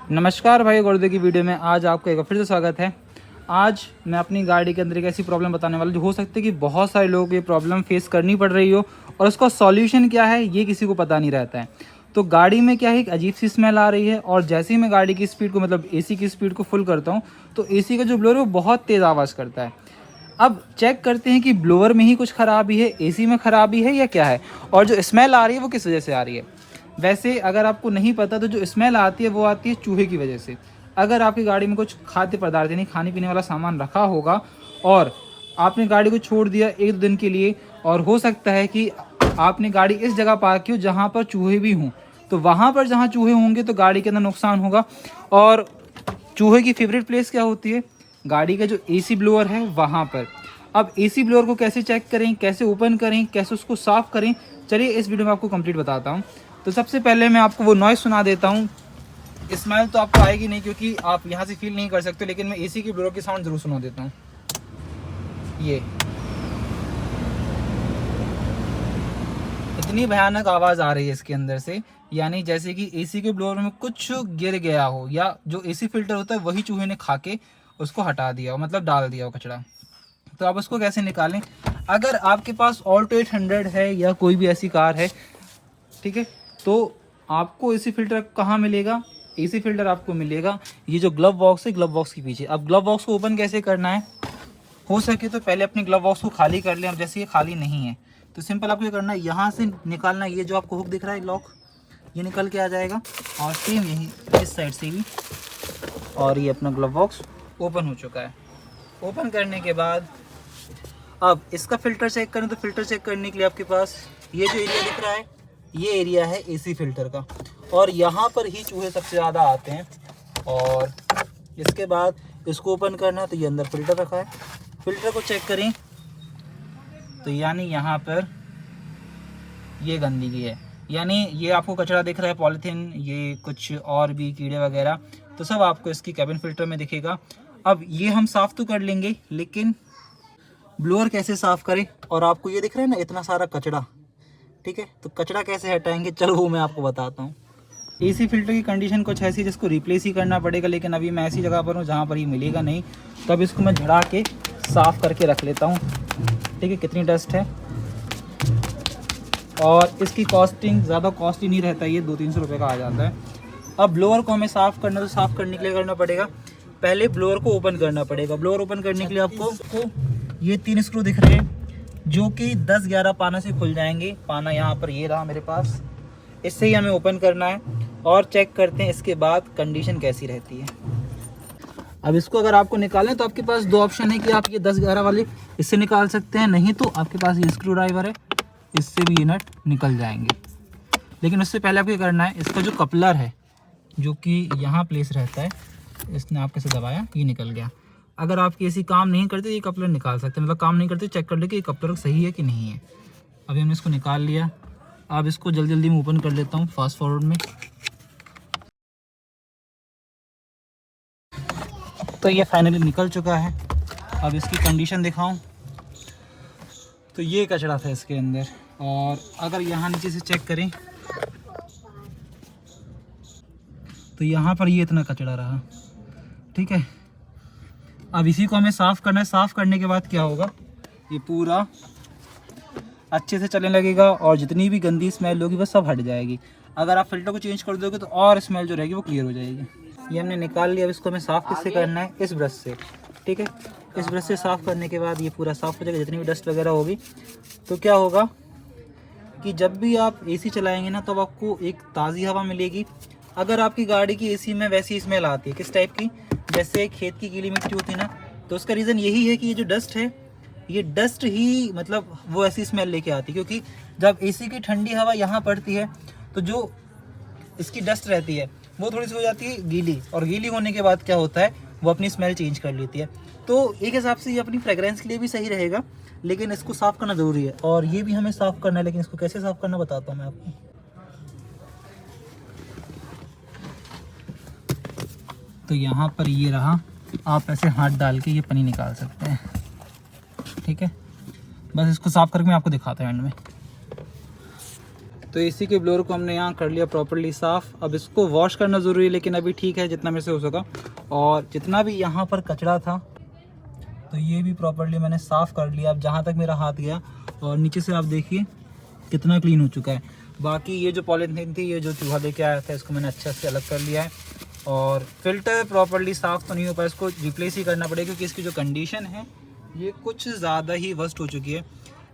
नमस्कार भाई, गुर्दे की वीडियो में आज आपका एक बार फिर से स्वागत है। आज मैं अपनी गाड़ी के अंदर एक ऐसी प्रॉब्लम बताने वाला जो हो सकती है कि बहुत सारे लोगों को ये प्रॉब्लम फेस करनी पड़ रही हो और उसका सॉल्यूशन क्या है ये किसी को पता नहीं रहता है। तो गाड़ी में क्या है, एक अजीब सी स्मेल आ रही है और जैसे ही मैं गाड़ी की स्पीड को मतलब एसी की स्पीड को फुल करता हूँ तो एसी का जो ब्लोअर है वो बहुत तेज़ आवाज़ करता है। अब चेक करते हैं कि ब्लोअर में ही कुछ ख़राबी है, एसी में ख़राबी है या क्या है, और जो स्मेल आ रही है वो किस वजह से आ रही है। वैसे अगर आपको नहीं पता तो जो स्मेल आती है वो आती है चूहे की वजह से। अगर आपकी गाड़ी में कुछ खाद्य पदार्थ यानी खाने पीने वाला सामान रखा होगा और आपने गाड़ी को छोड़ दिया एक दो दिन के लिए, और हो सकता है कि आपने गाड़ी इस जगह पार्क की हो जहाँ पर चूहे भी हों, तो वहाँ पर जहाँ चूहे होंगे तो गाड़ी के अंदर नुकसान होगा। और चूहे की फेवरेट प्लेस क्या होती है? गाड़ी का जो एसी ब्लोअर है वहाँ पर। अब एसी ब्लोअर को कैसे चेक करें, कैसे ओपन करें, कैसे उसको साफ़ करें, चलिए इस वीडियो में आपको कंप्लीट बताता हूँ। तो सबसे पहले मैं आपको वो नॉइज़ सुना देता हूँ। स्मेल तो आपको आएगी नहीं क्योंकि आप यहाँ से फील नहीं कर सकते, लेकिन मैं एसी की ब्लोअर की साउंड ज़रूर सुना देता हूँ। ये इतनी भयानक आवाज़ आ रही है इसके अंदर से, यानी जैसे कि एसी के ब्लोअर में कुछ गिर गया हो या जो एसी फिल्टर होता है वही चूहे ने खा के उसको हटा दिया हो, मतलब डाल दिया हो कचरा। तो आप उसको कैसे निकालें? अगर आपके पास ऑल्टो 800 है या कोई भी ऐसी कार है, ठीक है, तो आपको एसी फिल्टर कहाँ मिलेगा? एसी फिल्टर आपको मिलेगा ये जो ग्लव बॉक्स है, ग्लव बॉक्स के पीछे। अब ग्लव बॉक्स को ओपन कैसे करना है? हो सके तो पहले अपने ग्लव बॉक्स को खाली कर लें। अब जैसे ये खाली नहीं है तो सिंपल आपको ये करना है, यहाँ से निकालना, ये जो आपको हुक दिख रहा है लॉक, ये निकल के आ जाएगा, और सेम यही इस साइड से भी। और ये अपना ग्लव बॉक्स ओपन हो चुका है। ओपन करने के बाद अब इसका फ़िल्टर चेक करें तो फ़िल्टर चेक करने के लिए आपके पास ये जो एरिया दिख रहा है, ये एरिया है एसी फिल्टर का, और यहाँ पर ही चूहे सबसे ज़्यादा आते हैं। और इसके बाद इसको ओपन करना है तो ये अंदर फ़िल्टर रखा है। फ़िल्टर को चेक करें तो यानी यहाँ पर ये गंदगी है, यानी ये आपको कचरा दिख रहा है, पॉलीथीन, ये कुछ और भी कीड़े वगैरह, तो सब आपको इसकी कैबिन फ़िल्टर में दिखेगा। अब ये हम साफ़ तो कर लेंगे, लेकिन ब्लोअर कैसे साफ़ करें? और आपको ये दिख रहा है ना इतना सारा कचरा, ठीक है, तो कचरा कैसे हटाएंगे, चलो वो मैं आपको बताता हूँ। एसी फिल्टर की कंडीशन कुछ ऐसी है जिसको रिप्लेस ही करना पड़ेगा, लेकिन अभी मैं ऐसी जगह पर हूँ जहाँ पर ये मिलेगा नहीं, तो अब इसको मैं झड़ा के साफ़ करके रख लेता हूँ। ठीक है, कितनी डस्ट है, और इसकी कॉस्टिंग ज़्यादा कॉस्टली नहीं रहता, ये 200-300 रुपये का आ जाता है। अब ब्लोअर को हमें साफ़ करना, तो साफ़ करने के लिए करना पड़ेगा, पहले ब्लोअर को ओपन करना पड़ेगा। ब्लोअर ओपन करने के लिए आपको ये 3 स्क्रू दिख रहे हैं जो कि 10-11 पाना से खुल जाएंगे। पाना यहाँ पर ये रहा मेरे पास, इससे ही हमें ओपन करना है और चेक करते हैं इसके बाद कंडीशन कैसी रहती है। अब इसको अगर आपको निकालें तो आपके पास दो ऑप्शन है कि आप ये 10-11 वाले इससे निकाल सकते हैं, नहीं तो आपके पास ये स्क्रू ड्राइवर है, इससे भी ये नट निकल जाएंगे। लेकिन उससे पहले आपको करना है, इसका जो कपलर है जो कि यहाँ प्लेस रहता है, इसने आपके से दबाया, ये निकल गया। अगर आपकी ऐसी काम नहीं करते ये कपलर निकाल सकते हैं, मतलब काम नहीं करते चेक कर ले कि ये कपलर सही है कि नहीं है। अभी हमने इसको निकाल लिया। अब इसको जल्दी जल्दी में ओपन कर लेता हूँ फास्ट फॉरवर्ड में। तो ये फाइनली निकल चुका है। अब इसकी कंडीशन दिखाऊं तो ये कचरा था इसके अंदर, और अगर यहाँ नीचे से चेक करें तो यहाँ पर ये इतना कचरा रहा। ठीक है, अब इसी को हमें साफ़ करना है। साफ़ करने के बाद क्या होगा, ये पूरा अच्छे से चलने लगेगा और जितनी भी गंदी स्मेल होगी वो सब हट जाएगी। अगर आप फिल्टर को चेंज कर दोगे तो और स्मेल जो रहेगी वो क्लियर हो जाएगी। ये हमने निकाल लिया। अब इसको हमें साफ़ किससे करना है? इस ब्रश से। ठीक है, इस ब्रश से साफ़ करने के बाद ये पूरा साफ़ हो जाएगा, जितनी भी डस्ट वगैरह होगी। तो क्या होगा कि जब भी आप एसी चलाएंगे ना तो आपको एक ताज़ी हवा मिलेगी। अगर आपकी गाड़ी की एसी में वैसी स्मेल आती है, किस टाइप की, जैसे खेत की गीली मिट्टी होती है ना, तो उसका रीज़न यही है कि ये जो डस्ट है, ये डस्ट ही मतलब वो ऐसी स्मेल लेके आती है। क्योंकि जब एसी की ठंडी हवा यहाँ पड़ती है तो जो इसकी डस्ट रहती है वो थोड़ी सी हो जाती है गीली, और गीली होने के बाद क्या होता है, वो अपनी स्मेल चेंज कर लेती है। तो एक हिसाब से ये अपनी फ्रेगरेंस के लिए भी सही रहेगा, लेकिन इसको साफ़ करना ज़रूरी है। और ये भी हमें साफ़ करना है, लेकिन इसको कैसे साफ़ करना बताता हूँ मैं आपको। तो यहाँ पर ये रहा, आप ऐसे हाथ डाल के ये पन्नी निकाल सकते हैं। ठीक है, बस इसको साफ़ करके मैं आपको दिखाता हूँ एंड में। तो एसी के ब्लोअर को हमने यहाँ कर लिया प्रॉपर्ली साफ़। अब इसको वॉश करना ज़रूरी है, लेकिन अभी ठीक है जितना मेरे से हो सका। और जितना भी यहाँ पर कचरा था तो ये भी प्रॉपर्ली मैंने साफ़ कर लिया। अब जहाँ तक मेरा हाथ गया, और नीचे से आप देखिए कितना क्लीन हो चुका है। बाकी ये जो पॉलीथीन थी, ये जो चूहा लेके आया था, इसको मैंने अच्छे से अलग कर लिया है। और फिल्टर प्रॉपर्ली साफ़ तो नहीं हो पाया, इसको रिप्लेस ही करना पड़ेगा क्योंकि इसकी जो कंडीशन है ये कुछ ज़्यादा ही वर्स्ट हो चुकी है।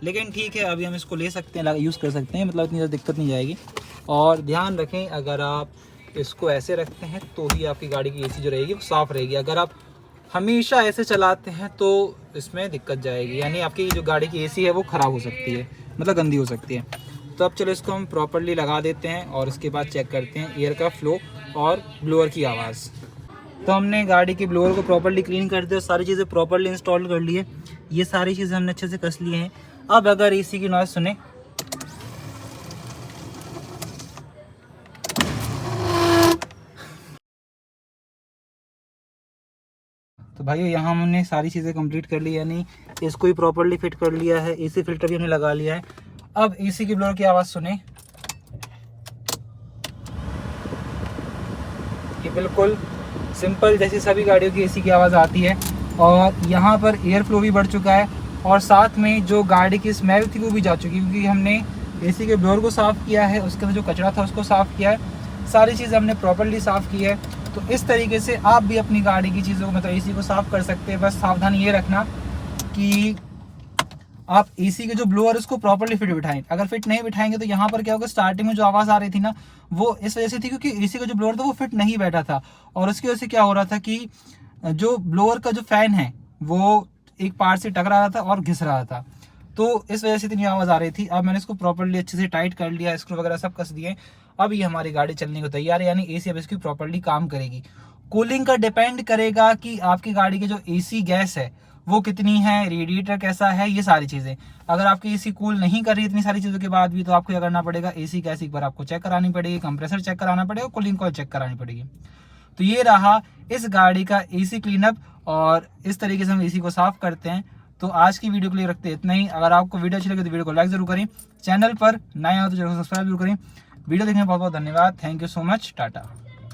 लेकिन ठीक है, अभी हम इसको ले सकते हैं, यूज़ कर सकते हैं, मतलब इतनी ज़्यादा दिक्कत नहीं जाएगी। और ध्यान रखें, अगर आप इसको ऐसे रखते हैं तो ही आपकी गाड़ी की एसी जो रहेगी वो साफ़ रहेगी। अगर आप हमेशा ऐसे चलाते हैं तो इसमें दिक्कत जाएगी, यानी आपकी जो गाड़ी की एसी है वो ख़राब हो सकती है, मतलब गंदी हो सकती है। तो अब चलो इसको हम प्रॉपर्ली लगा देते हैं और उसके बाद चेक करते हैं एयर का फ्लो और ब्लोअर की आवाज़। तो हमने गाड़ी के ब्लोअर को प्रॉपर्ली क्लीन कर दिया, सारी चीज़ें प्रॉपर्ली इंस्टॉल कर ली है। ये सारी चीज़ें हमने अच्छे से कस लिए हैं। अब अगर एसी की नॉइज़ सुने तो भाई यहाँ हमने सारी चीज़ें कंप्लीट कर ली, यानी इसको ही प्रॉपर्ली फिट कर लिया है, एसी फिल्टर भी हमने लगा लिया है। अब एसी की ब्लोअर की आवाज़ सुने, ये बिल्कुल सिंपल जैसी सभी गाड़ियों की एसी की आवाज़ आती है। और यहाँ पर एयर फ्लो भी बढ़ चुका है और साथ में जो गाड़ी की स्मेल थी वो भी जा चुकी है, क्योंकि हमने एसी के ब्लोअर को साफ़ किया है, उसके अंदर जो कचरा था उसको साफ़ किया है, सारी चीज़ें हमने प्रॉपर्ली साफ़ की है। तो इस तरीके से आप भी अपनी गाड़ी की चीज़ों को, मतलब एसी को साफ़ कर सकते हैं। बस सावधानी ये रखना कि आप एसी के जो ब्लोअर उसको प्रॉपर्ली फिट बिठाएं। अगर फिट नहीं बिठाएंगे तो यहाँ पर क्या होगा, स्टार्टिंग में जो आवाज़ आ रही थी ना, वो इस वजह से थी क्योंकि एसी का जो ब्लोअर था वो फिट नहीं बैठा था। और उसकी वजह से क्या हो रहा था कि जो ब्लोअर का जो फ़ैन है वो एक पार्ट से टकरा रहा था और घिस रहा था, तो इस वजह से इतनी आवाज़ आ रही थी। अब मैंने इसको प्रॉपर्ली अच्छे से टाइट कर लिया, स्क्रू वगैरह सब कस दिए। अब ये हमारी गाड़ी चलने को तैयार है, यानी एसी अब इसकी प्रॉपर्ली काम करेगी। कूलिंग का डिपेंड करेगा कि आपकी गाड़ी की जो एसी गैस है वो कितनी है, रेडिएटर कैसा है, ये सारी चीज़ें। अगर आपकी एसी कूल नहीं कर रही इतनी सारी चीज़ों के बाद भी, तो आपको क्या करना पड़ेगा, एसी गैस एक बार आपको चेक करानी पड़ेगी, कंप्रेसर चेक कराना पड़ेगा, कूलिंग कॉइल चेक करानी पड़ेगी। तो ये रहा इस गाड़ी का एसी क्लीनअप, और इस तरीके से हम एसी को साफ़ करते हैं। तो आज की वीडियो के लिए रखते हैं इतना ही। अगर आपको वीडियो अच्छी लगे तो वीडियो को लाइक जरूर करें, चैनल पर नए हो तो जरूर सब्सक्राइब जरूर करें। वीडियो देखने में बहुत बहुत धन्यवाद। Thank you so much. Tata.